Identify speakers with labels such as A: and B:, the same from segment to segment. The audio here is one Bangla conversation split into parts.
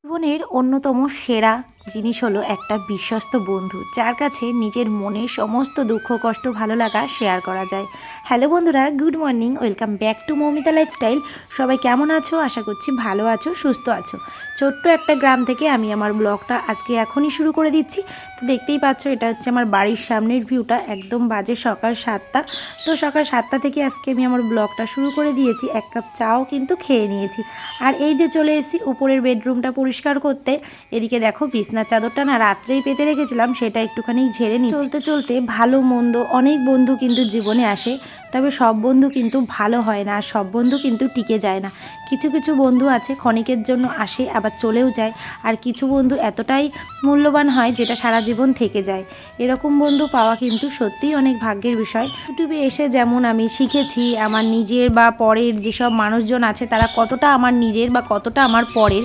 A: জীবনের অন্যতম সেরা জিনিস হলো একটা বিশ্বস্ত বন্ধু, যার কাছে নিজের মনের সমস্ত দুঃখ কষ্ট ভালো লাগা শেয়ার করা যায়। হ্যালো বন্ধুরা, good morning, welcome back to Moumita lifestyle. সবাই কেমন আছো? আশা করছি ভালো আছো, সুস্থ আছো। ছোট্ট একটা গ্রাম থেকে আমি আমার ব্লগটা আজকে এখনই শুরু করে দিচ্ছি। তো দেখতেই পাচ্ছ, এটা হচ্ছে আমার বাড়ির সামনের ভিউটা। একদম বাজে সকাল 7টা। তো সকাল 7টা থেকে আজকে আমি আমার ব্লগটা শুরু করে দিয়েছি। এক কাপ চাও কিন্তু খেয়ে নিয়েছি। আর এই যে চলে এসেছি উপরের বেডরুমটা পরিষ্কার করতে। এদিকে দেখো, বিছনার চাদরটা না রাত্রেই পেতে রেখেছিলাম, সেটা একটুখানি ঝেড়ে নিই। চলতে চলতে ভালো মন্দ অনেক বন্ধু কিন্তু জীবনে আসে, তবে সব বন্ধু কিন্তু ভালো হয় না, আর সব বন্ধু কিন্তু টিকে যায় না। কিছু কিছু বন্ধু আছে ক্ষণিকের জন্য আসে আবার চলেও যায়, আর কিছু বন্ধু এতটাই মূল্যবান হয় যেটা সারা জীবন থেকে যায়। এরকম বন্ধু পাওয়া কিন্তু সত্যিই অনেক ভাগ্যের বিষয়। ইউটিউবে এসে যেমন আমি শিখেছি আমার নিজের বা পরের যেসব মানুষজন আছে তারা কতটা আমার নিজের বা কতটা আমার পরের।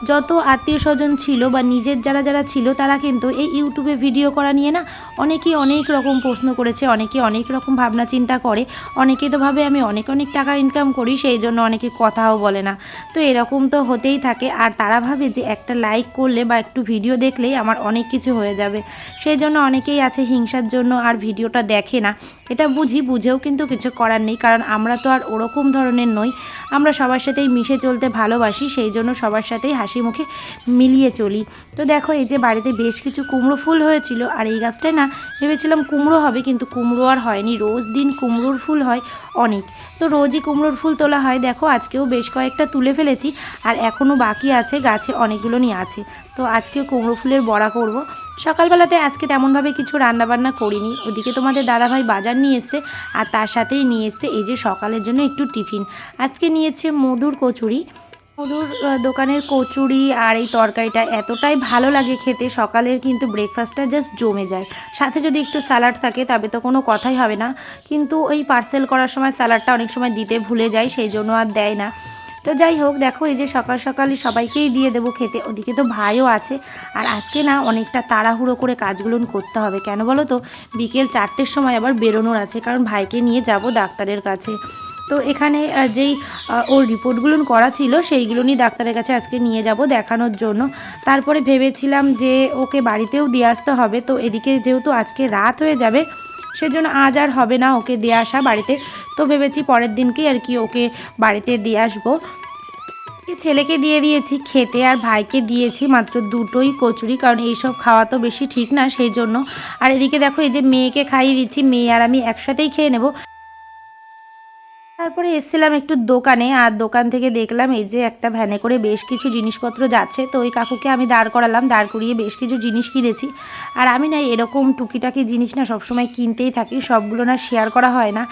A: যত আত্মীয় স্বজন ছিল বা নিজের যারা যারা ছিল তারা কিন্তু এই ইউটিউবে ভিডিও করা নিয়ে না অনেকেই অনেক রকম প্রশ্ন করেছে, অনেকে অনেক রকম ভাবনা চিন্তা করে। অনেকেই তো ভাবে আমি অনেক অনেক টাকা ইনকাম করি, সেই জন্য অনেকে কথাও বলে না। তো এরকম তো হতেই থাকে, আর তারা ভাবে যে একটা লাইক করলে বা একটু ভিডিও দেখলেই আমার অনেক কিছু হয়ে যাবে। সেই জন্য অনেকেই আছে হিংসার জন্য আর ভিডিওটা দেখে না। এটা বুঝেও কিন্তু কিছু করার নেই, কারণ আমরা তো আর ওরকম ধরনের নই। আমরা সবার সাথেই মিশে চলতে ভালোবাসি, সেই জন্য সবার সাথেই হাসি মুখে মিলিয়ে চলি। তো দেখো, এই যে বাড়িতে বেশ কিছু কুমড়ো ফুল হয়েছিল, আর এই গাছটায় না ভেবেছিলাম কুমড়ো হবে, কিন্তু কুমড়ো আর হয়নি। রোজ দিন কুমড়োর ফুল হয় অনেক, তো রোজই কুমড়োর ফুল তোলা হয়। দেখো আজকেও বেশ কয়েকটা তুলে ফেলেছি, আর এখনও বাকি আছে, গাছে অনেকগুলো নিয়ে আছে। তো আজকে কুমড়ো ফুলের বড়া করব। সকালবেলাতে আজকে তেমনভাবে কিছু রান্নাবান্না করিনি। ওদিকে তোমাদের দাদাভাই বাজার নিয়ে এসছে, আর তার সাথেই নিয়ে এসছে এই যে সকালের জন্য একটু টিফিন। আজকে নিয়েছে মধুর কচুরি। মধুর দোকানের কচুরি আর এই তরকারিটা এতটাই ভালো লাগে খেতে, সকালের কিন্তু ব্রেকফাস্টটা জাস্ট জমে যায়। সাথে যদি একটু স্যালাড থাকে তবে তো কোনো কথাই হবে না, কিন্তু ওই পার্সেল করার সময় স্যালাডটা অনেক সময় দিতে ভুলে যায়, সেই জন্য আর দেয় না। তো যাই হোক, দেখো এই যে সকাল সকালই সবাইকেই দিয়ে দেবো খেতে। ওদিকে তো ভাইও আছে, আর আজকে না অনেকটা তাড়াহুড়ো করে কাজগুলো করতে হবে। কেন বলো তো, বিকেল 4টের সময় আবার বেরোনোর আছে, কারণ ভাইকে নিয়ে যাব ডাক্তারের কাছে। তো এখানে যেই ওর রিপোর্টগুলো করা ছিল সেইগুলো নিয়ে ডাক্তারের কাছে আজকে নিয়ে যাব দেখানোর জন্য। তারপরে ভেবেছিলাম যে ওকে বাড়িতেও দিয়ে আসতে হবে, তো এদিকে যেহেতু আজকে রাত হয়ে যাবে সেজন্য আজ আর হবে না ওকে দিয়ে আসা বাড়িতে। তো ভেবেছি পরের দিনকেই আর কি ওকে বাড়িতে দিয়ে আসবো। ছেলেকে দিয়ে দিয়েছি খেতে, আর ভাইকে দিয়েছি মাত্র দুটোই কচুরি, কারণ এইসব খাওয়া তো বেশি ঠিক না, সেই জন্য। আর এদিকে দেখো, এই যে মেয়েকে খাইয়ে দিচ্ছি, মেয়ে আর আমি একসাথেই খেয়ে নেব। তারপরে এসেছিলাম একটু দোকানে, আর দোকান থেকে দেখলাম এই যে একটা ভ্যানে করে বেশ কিছু জিনিসপত্র যাচ্ছে। তো ওই কাকুকে আমি দাঁড় করালাম, দাঁড় করিয়ে বেশ কিছু জিনিস কিনেছি। আর আমি না এরকম টুকিটাকি জিনিস না সবসময় কিনতেই থাকি, সবগুলো না শেয়ার করা হয় না।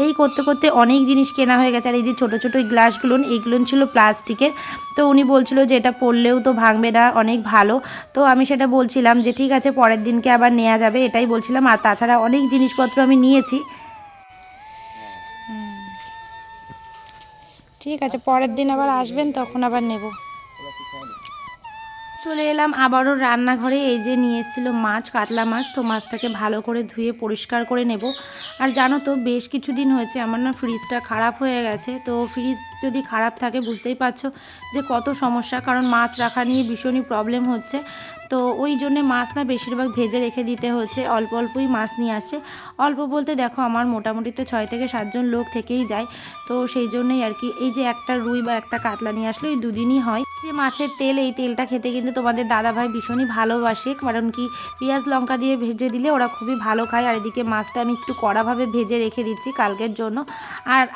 A: এই করতে করতে অনেক জিনিস কেনা হয়ে গেছে। আর এই যে ছোটো ছোটো গ্লাসগুলো, এইগুলো ছিল প্লাস্টিকের। তো উনি বলছিল যে এটা পড়লেও তো ভাঙবে না, অনেক ভালো। তো আমি সেটা বলছিলাম যে ঠিক আছে, পরের দিনকে আবার নেওয়া যাবে, এটাই বলছিলাম। আর তাছাড়া অনেক জিনিসপত্র আমি নিয়েছি। ঠিক আছে, পরের দিন আবার আসবেন, তখন আবার নেব। চলে এলাম আবারও রান্নাঘরে। এই যে নিয়ে এসেছিলো মাছ, কাতলা মাছ। তো মাছটাকে ভালো করে ধুয়ে পরিষ্কার করে নেব। আর জানো তো, বেশ কিছুদিন হয়েছে আমার না ফ্রিজটা খারাপ হয়ে গেছে। তো ফ্রিজ যদি খারাপ থাকে বুঝতেই পারছো যে কত সমস্যা, কারণ মাছ রাখা নিয়ে ভীষণই প্রবলেম হচ্ছে। তো ওই জন্যে মাছ না বেশিরভাগ ভেজে রেখে দিতে হচ্ছে। অল্প অল্পই মাছ নিয়ে আসছে। অল্প বলতে দেখো, আমার মোটামুটি তো 6 থেকে 7 জন লোক থেকেই যায়। তো সেই জন্যই আর কি, এই যে একটা রুই বা একটা কাতলা নিয়ে আসলে এই দুদিনই হয়। যে মাছের তেল, এই তেলটা খেতে কিন্তু তোমাদের দাদাভাই ভীষণই ভালোবাসে, কারণ কি পেঁয়াজ লঙ্কা দিয়ে ভেজে দিলে ওরা খুবই ভালো খায়। আর এদিকে মাছটা আমি একটু কড়াভাবে ভেজে রেখে দিচ্ছি কালকের জন্য।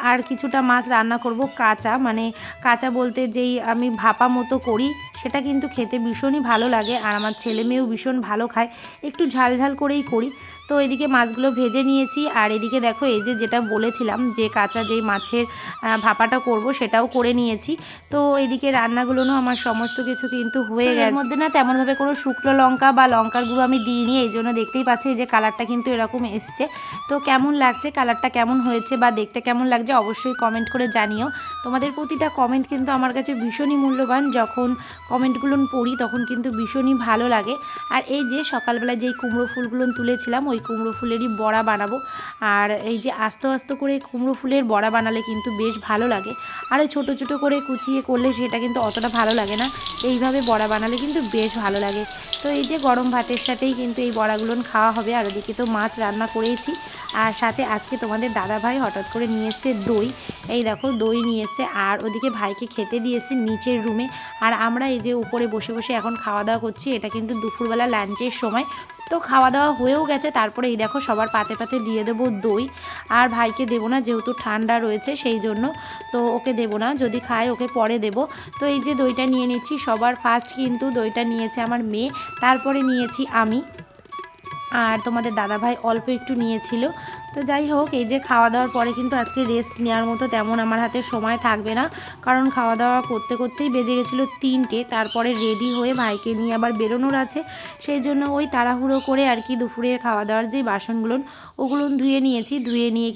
A: আর কিছুটা মাছ রান্না করব কাঁচা, মানে কাঁচা বলতে যেই আমি ভাপা মতো করি, সেটা কিন্তু খেতে ভীষণই ভালো লাগে। আর আমার ছেলে মেয়েও ভীষণ ভালো খায়, একটু ঝাল ঝাল করেই করি। তো এদিকে মাছগুলো ভেজে নিয়েছি। আর এদিকে দেখো, এই যে যেটা বলেছিলাম যে কাঁচা যেই মাছের ভাপাটা করব সেটাও করে নিয়েছি। তো এদিকে রান্নাগুলোও আমার সমস্ত কিছু কিন্তু হয়ে গেছে। এর মধ্যে না তেমনভাবে কোনো শুকনো লঙ্কা বা লঙ্কার গুঁড়ো আমি দিইনি, এই জন্য দেখতেই পাচ্ছি এই যে কালারটা কিন্তু এরকম এসছে। তো কেমন লাগছে, কালারটা কেমন হয়েছে বা দেখতে কেমন লাগছে অবশ্যই কমেন্ট করে জানিও। তোমাদের প্রতিটা কমেন্ট কিন্তু আমার কাছে ভীষণই মূল্যবান। যখন কমেন্টগুলো পড়ি তখন কিন্তু ভীষণই ভালো লাগে। আর এই যে সকালবেলা যেই কুমড়ো ফুলগুলো তুলেছিলাম, ওই ওই কুমড়ো ফুলেরই বড়া বানাবো। আর এই যে আস্তে আস্তে করে কুমড়ো ফুলের বড়া বানালে কিন্তু বেশ ভালো লাগে, আর ওই ছোটো ছোটো করে কুচিয়ে করলে সেটা কিন্তু অতটা ভালো লাগে না। এইভাবে বড়া বানালে কিন্তু বেশ ভালো লাগে। তো এই যে গরম ভাতের সাথেই কিন্তু এই বড়াগুলো খাওয়া হবে। আর ওদিকে তো মাছ রান্না করেছি, আর সাথে আজকে তোমাদের দাদাভাই হঠাৎ করে নিয়ে এসছে দই। এই দেখো দই নিয়ে এসছে, আর ওদিকে ভাইকে খেতে দিয়েছে নিচের রুমে। আর আমরা এই যে উপরে বসে বসে এখন খাওয়া দাওয়া করছি। এটা কিন্তু দুপুরবেলা লাঞ্চের সময়, তো খাওয়া দাওয়া হয়েও গেছে। তারপরে এই দেখো সবার পাতে পাতে দিয়ে দেবো দই। আর ভাইকে দেবো না, যেহেতু ঠান্ডা রয়েছে সেই জন্য, তো ওকে দেবো না, যদি খায় ওকে পরে দেবো। তো এই যে দইটা নিয়ে নিচ্ছি। সবার ফার্স্ট কিন্তু দইটা নিয়েছে আমার মেয়ে, তারপরে নিয়েছি আমি, আর তোমাদের দাদাভাই অল্প একটু নিয়েছিল। তো যাই হোক, এই যে খাওয়া দাওয়ার পরে কিন্তু আজকে রেস্ট নেওয়ার মতো তেমন আমার হাতে সময় থাকবে না, কারণ খাওয়া দাওয়া করতে করতেই বেজে গেছিলো 3টে। তারপরে রেডি হয়ে ভাইকে নিয়ে আবার বেরোনোর আছে, সেই জন্য ওই তাড়াহুড়ো করে আর কি দুপুরের খাওয়া দাওয়ার যে বাসনগুলো ওগুলো ধুয়ে নিয়েছি। ধুয়ে নিয়ে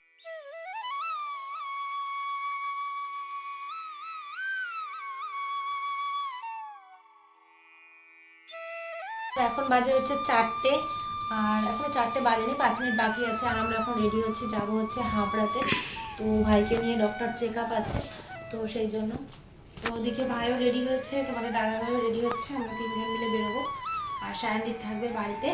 A: এখন বাজে হচ্ছে 4টে, আর এখন 4টে বাজেনি, 5 মিনিট বাকি আছে। আর আমরা এখন রেডি হচ্ছি, যাবো হচ্ছে হাবড়াতে। তো ভাইকে নিয়ে ডক্টর চেক আপ আছে, তো সেই জন্য। তো ওদিকে ভাইও রেডি হয়েছে, তোমাদের দাদা ভাইও রেডি হচ্ছে, আমরা 3জন মিলে বেরোবো। আর সায়নদীপ থাকবে বাড়িতে,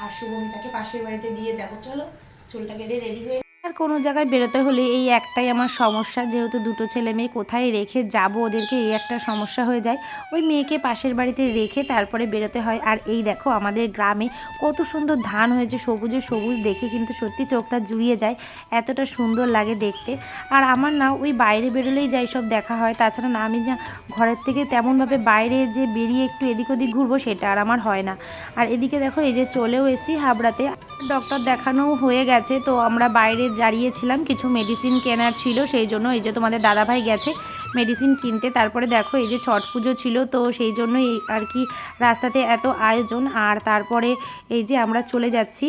A: আর শুভমিতাকে পাশের বাড়িতে দিয়ে যাবো। চলো চুলটা বেঁধে রেডি হয়ে। আর কোনো জায়গায় বেরোতে হলে এই একটাই আমার সমস্যা, যেহেতু দুটো ছেলে মেয়ে, কোথায় রেখে যাব ওদেরকে, এই একটা সমস্যা হয়ে যায়। ওই মেয়েকে পাশের বাড়িতে রেখে তারপরে বেরোতে হয়। আর এই দেখো আমাদের গ্রামে কত সুন্দর ধান হয়েছে, সবুজে সবুজ, দেখে কিন্তু সত্যি চোখটা জুড়িয়ে যায়, এতটা সুন্দর লাগে দেখতে। আর আমার না ওই বাইরে বেরোলেই যাই সব দেখা হয়, তাছাড়া না আমি না ঘরের থেকে তেমনভাবে বাইরে যে বেরিয়ে একটু এদিক ওদিক ঘুরবো সেটা আর আমার হয় না। আর এদিকে দেখো এই যে চলেও এসি হাবড়াতে, ডক্টর দেখানোও হয়ে গেছে। তো আমরা বাইরে দাঁড়িয়েছিলাম, কিছু মেডিসিন কেনার ছিল, সেই জন্য এই যে তোমাদের দাদাভাই গেছে মেডিসিন কিনতে। তারপরে দেখো এই যে ছট পুজো ছিল, তো সেই জন্যই আর কি রাস্তাতে এত আয়োজন। আর তারপরে এই যে আমরা চলে যাচ্ছি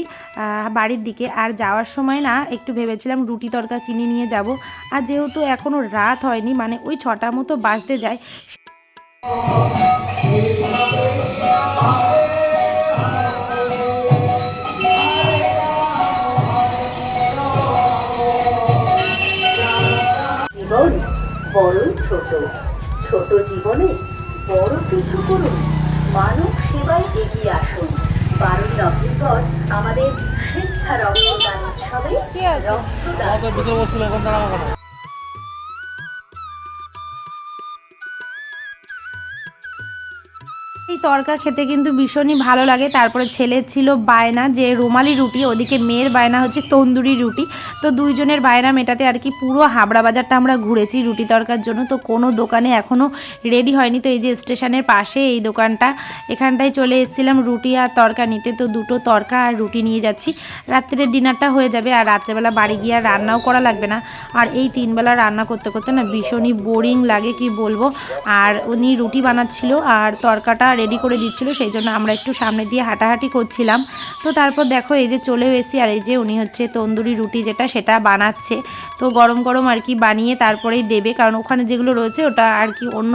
A: বাড়ির দিকে। আর যাওয়ার সময় না একটু ভেবেছিলাম রুটি তরকা কিনে নিয়ে যাব, আর যেহেতু এখনও রাত হয়নি, মানে ওই 6টার মতো বাজতে যায়।
B: জীবন বড় ছোট, ছোট জীবনে বড় কিছু করুন, মানব সেবায় এগিয়ে আসুন। 12ই নভেম্বর আমাদের স্বেচ্ছা রক্তদান উৎসবে রক্তদান।
A: এই তরকা খেতে কিন্তু ভীষণই ভালো লাগে। তারপরে ছেলের ছিল বায়না যে রুমালি রুটি, ওদিকে মেয়ের বায়না হচ্ছে তন্দুরি রুটি। তো দুইজনের বায়না মেটাতে আর কি পুরো হাবড়া বাজারটা আমরা ঘুরেছি রুটি তরকার জন্য। তো কোনো দোকানে এখনও রেডি হয়নি। তো এই যে স্টেশনের পাশে এই দোকানটা, এখানটায় চলে এসেছিলাম রুটি আর তরকা নিতে। তো দুটো তরকা আর রুটি নিয়ে যাচ্ছি, রাত্রের ডিনারটা হয়ে যাবে, আর রাত্রেবেলা বাড়ি গিয়ে আর রান্নাও করা লাগবে না। আর এই 3 বেলা রান্না করতে করতে না ভীষণই বোরিং লাগে, কি বলবো। আর উনি রুটি বানাচ্ছিল আর তরকাটা রেডি করে দিচ্ছিল, সেই জন্য আমরা একটু সামনে দিয়ে হাঁটাহাঁটি করছিলাম। তো তারপর দেখো এই যে চলেও এসেছি, আর এই যে উনি হচ্ছে তন্দুরি রুটি যেটা সেটা বানাচ্ছে। তো গরম গরম আর কি বানিয়ে তারপরেই দেবে, কারণ ওখানে যেগুলো রয়েছে ওটা আর কি অন্য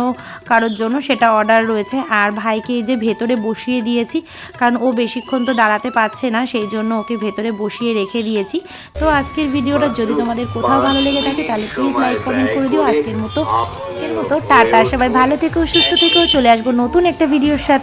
A: কারোর জন্য সেটা অর্ডার রয়েছে। আর ভাইকে এই যে ভেতরে বসিয়ে দিয়েছি, কারণ ও বেশিক্ষণ তো দাঁড়াতে পারছে না, সেই জন্য ওকে ভেতরে বসিয়ে রেখে দিয়েছি। তো আজকের ভিডিওটা যদি তোমাদের কোথাও ভালো লেগে থাকে তাহলে প্লিজ লাইক কমেন্ট করে দিও। আজকের মতো টাটা, সবাই ভালো থেকো, সুস্থ থেকো। চলে আসবো নতুন একটা ভিডিওর সাথে।